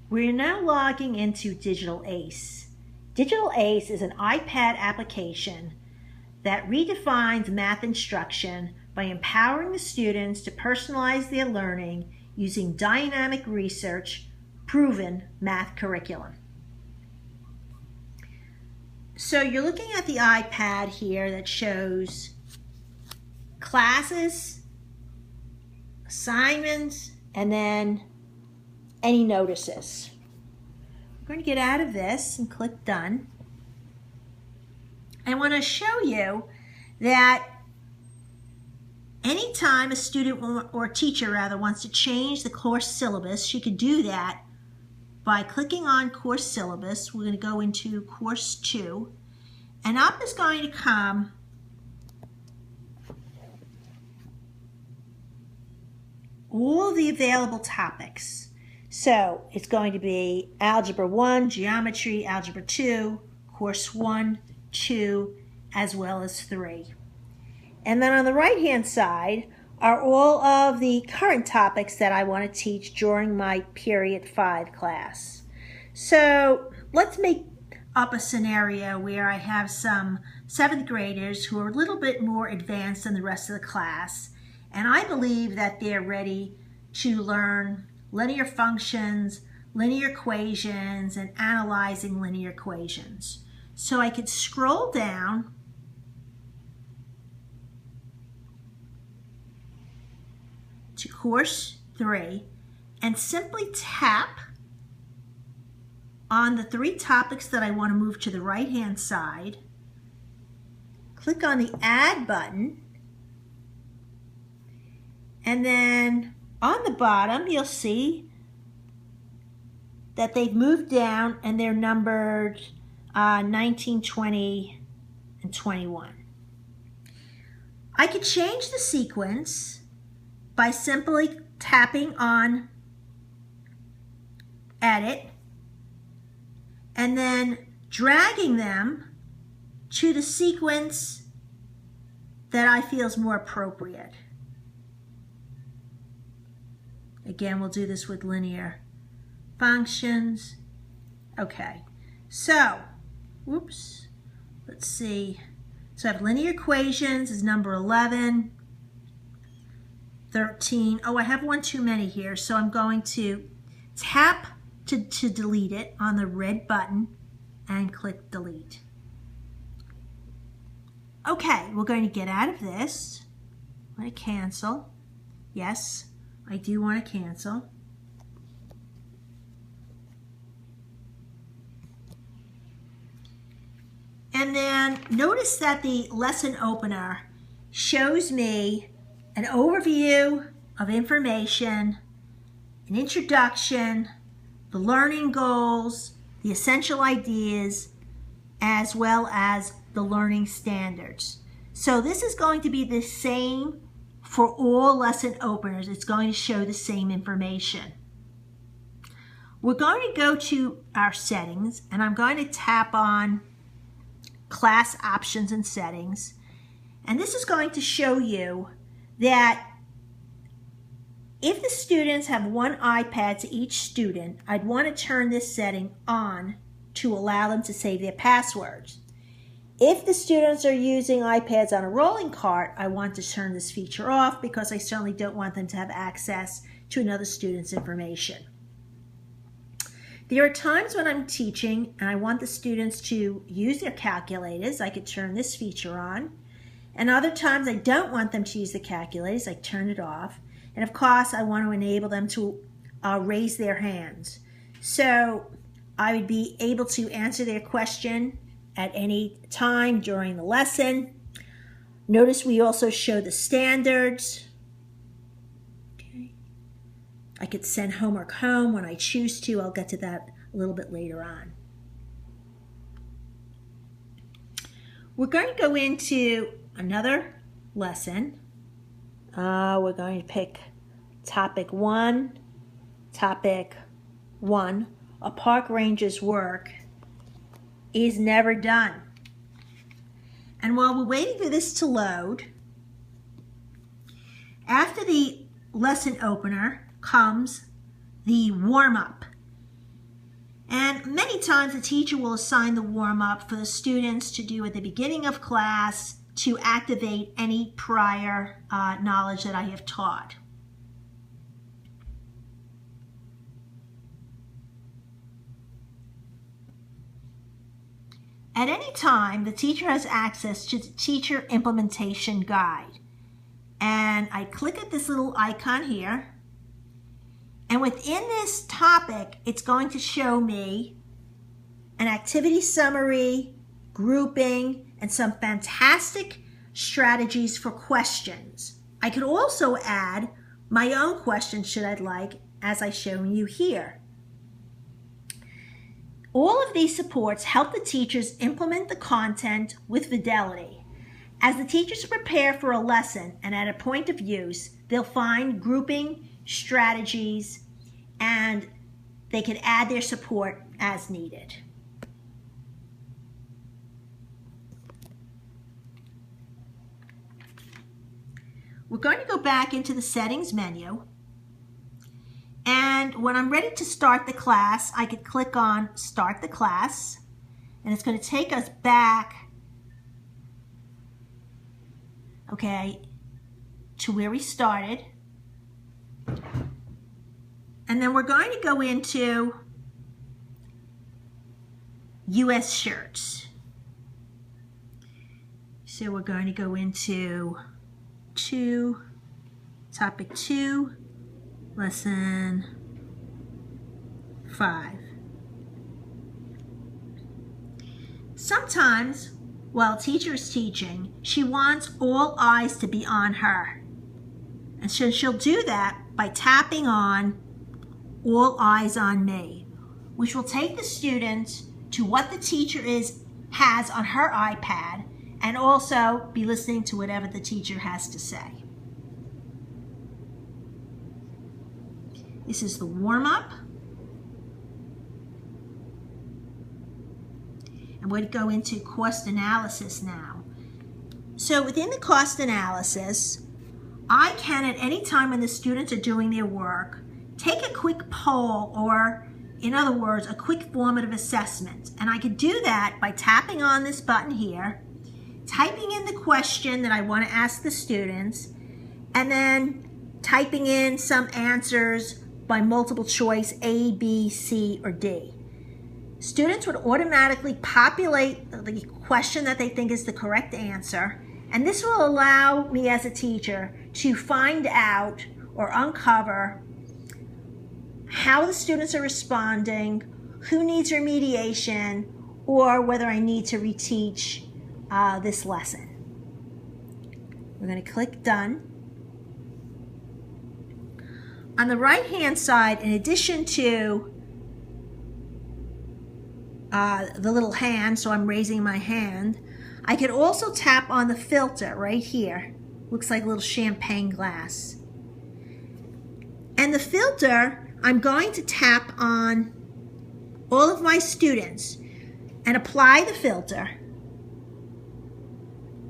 We're now logging into digitalACE. digitalACE is an iPad application that redefines math instruction by empowering the students to personalize their learning using dynamic research, proven math curriculum. So you're looking at the iPad here that shows classes, assignments, and then any notices. I'm going to get out of this and click Done. I want to show you that anytime a student or teacher rather wants to change the course syllabus, she could do that by clicking on course syllabus. We're going to go into course 2, and up is going to come all the available topics. So it's going to be Algebra 1, Geometry, Algebra 2, Course 1, 2, as well as 3. And then on the right-hand side are all of the current topics that I want to teach during my Period 5 class. So let's make up a scenario where I have some 7th graders who are a little bit more advanced than the rest of the class, and I believe that they're ready to learn linear functions, linear equations, and analyzing linear equations. So I could scroll down to course 3 and simply tap on the 3 topics that I want to move to the right-hand side. Click on the Add button, and then on the bottom you'll see that they've moved down and they're numbered 19, 20, and 21. I could change the sequence by simply tapping on Edit and then dragging them to the sequence that I feel is more appropriate. Again, we'll do this with linear functions. Okay, so, whoops, let's see. So I have linear equations is number 11, 13. Oh, I have one too many here, so I'm going to tap to delete it on the red button and click delete. Okay, we're going to get out of this. I'm going to cancel. Yes, I do want to cancel. And then notice that the lesson opener shows me an overview of information, an introduction, the learning goals, the essential ideas, as well as the learning standards. So this is going to be the same for all lesson openers. It's going to show the same information. We're going to go to our settings, and I'm going to tap on class options and settings, and this is going to show you that if the students have one iPad to each student, I'd want to turn this setting on to allow them to save their passwords. If the students are using iPads on a rolling cart, I want to turn this feature off because I certainly don't want them to have access to another student's information. There are times when I'm teaching and I want the students to use their calculators. I could turn this feature on. And other times I don't want them to use the calculators. I turn it off. And of course, I want to enable them to raise their hands. So I would be able to answer their question at any time during the lesson. Notice we also show the standards. Okay. I could send homework home when I choose to. I'll get to that a little bit later on. We're going to go into another lesson. We're going to pick topic 1. Topic 1, a park ranger's work is never done. And while we're waiting for this to load, after the lesson opener comes the warm-up. And many times the teacher will assign the warm-up for the students to do at the beginning of class to activate any prior knowledge that I have taught. At any time, the teacher has access to the teacher implementation guide. And I click at this little icon here. And within this topic, it's going to show me an activity summary, grouping, and some fantastic strategies for questions. I could also add my own questions should I'd like, as I've shown you here. All of these supports help the teachers implement the content with fidelity. As the teachers prepare for a lesson and at a point of use, they'll find grouping strategies and they can add their support as needed. We're going to go back into the settings menu, and when I'm ready to start the class, I could click on Start the Class, and it's going to take us back, okay, to where we started. And then we're going to go into US shirts. So we're going to go into topic 2, lesson 5. Sometimes while teacher is teaching, she wants all eyes to be on her. And so she'll do that by tapping on All Eyes on Me, which will take the student to what the teacher has on her iPad and also be listening to whatever the teacher has to say. This is the warm-up. And we're going to go into cost analysis now. So within the cost analysis, I can at any time when the students are doing their work, take a quick poll, or in other words, a quick formative assessment. And I could do that by tapping on this button here, typing in the question that I want to ask the students, and then typing in some answers by multiple choice A, B, C, or D. Students would automatically populate the question that they think is the correct answer, and this will allow me as a teacher to find out or uncover how the students are responding, who needs remediation, or whether I need to reteach this lesson. We're going to click Done. On the right hand side, in addition to the little hand, so I'm raising my hand, I could also tap on the filter right here. Looks like a little champagne glass. And the filter, I'm going to tap on all of my students and apply the filter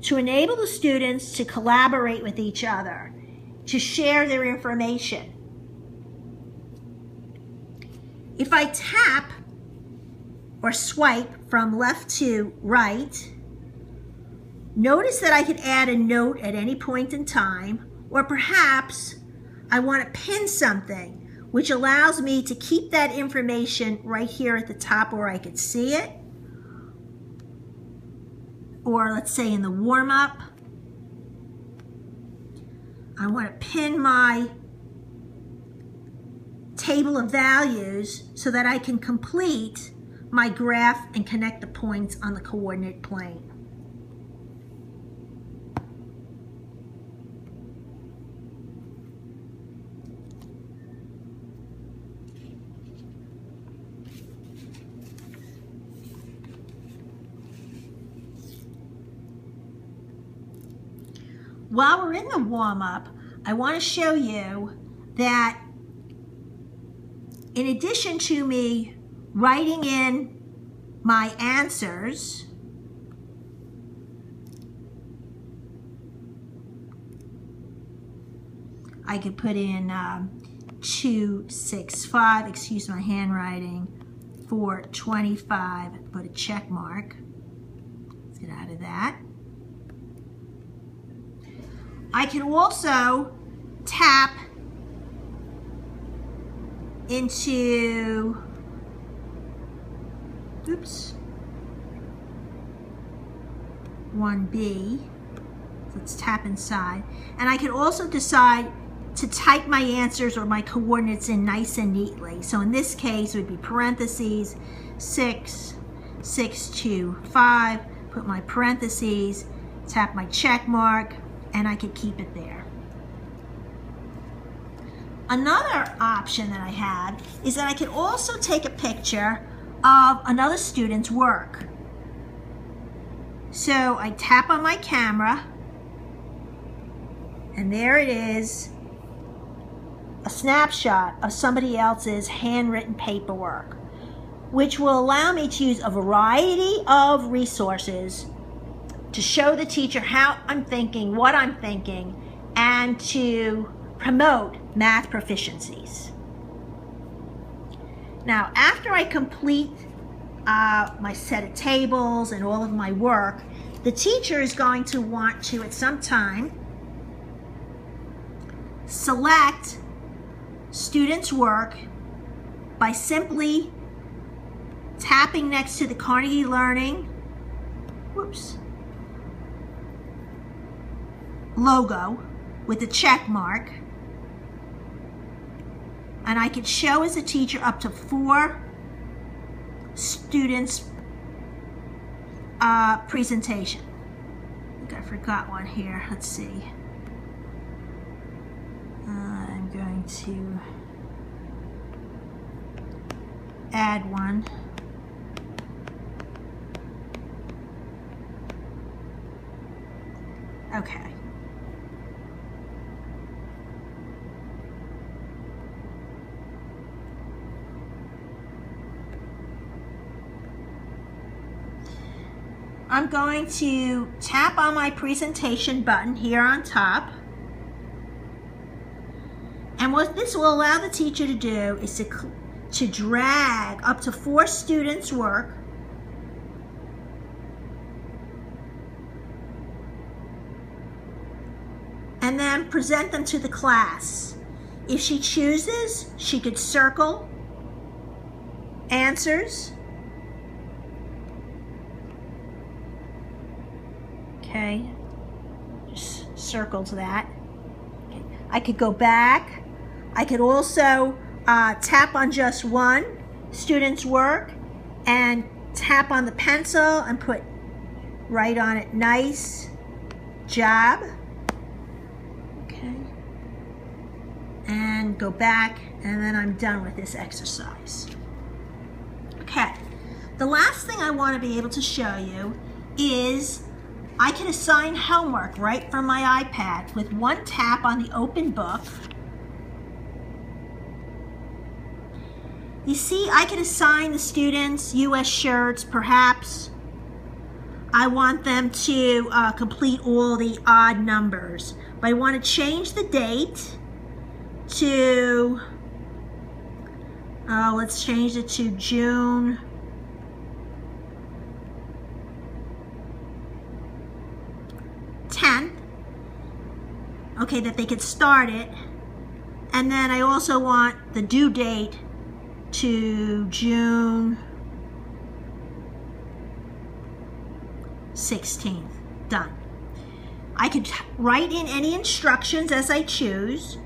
to enable the students to collaborate with each other, to share their information. If I tap or swipe from left to right, notice that I could add a note at any point in time, or perhaps I want to pin something, which allows me to keep that information right here at the top where I could see it. Or let's say in the warm-up, I want to pin my table of values so that I can complete my graph and connect the points on the coordinate plane. While we're in the warm-up, I want to show you that in addition to me writing in my answers, I could put in 265, excuse my handwriting, 425, put a check mark. Let's get out of that. I can also tap into, oops, 1B. Let's tap inside. And I can also decide to type my answers or my coordinates in nice and neatly. So in this case, it would be parentheses, 6, 6, 2, 5, put my parentheses, tap my check mark, and I could keep it there. Another option that I had is that I could also take a picture of another student's work. So I tap on my camera, and there it is, a snapshot of somebody else's handwritten paperwork, which will allow me to use a variety of resources to show the teacher how I'm thinking, what I'm thinking, and to promote math proficiencies. Now, after I complete my set of tables and all of my work, the teacher is going to want to, at some time, select students' work by simply tapping next to the Carnegie Learning logo with a check mark. And I could show as a teacher up to 4 students' presentation. I think I forgot one here. Let's see. I'm going to add one. Okay. I'm going to tap on my presentation button here on top. And what this will allow the teacher to do is to drag up to 4 students' work and then present them to the class. If she chooses, she could circle answers. Okay, just circles that. Okay. I could go back. I could also tap on just one student's work and tap on the pencil and put right on it, nice job. Okay, and go back, and then I'm done with this exercise. Okay, the last thing I want to be able to show you is I can assign homework right from my iPad with one tap on the open book. You see, I can assign the students US shirts. Perhaps I want them to complete all the odd numbers. But I want to change the date to, let's change it to June 10th, okay, that they could start it. And then I also want the due date to June 16th. Done. I could write in any instructions as I choose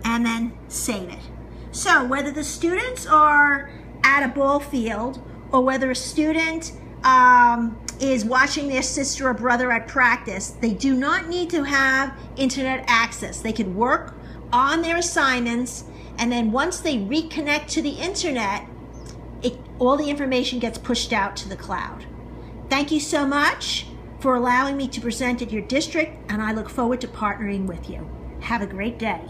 and then save it. So whether the students are at a ball field or whether a student is watching their sister or brother at practice, they do not need to have internet access. They could work on their assignments, and then once they reconnect to the internet, all the information gets pushed out to the cloud. Thank you so much for allowing me to present at your district, and I look forward to partnering with you. Have a great day.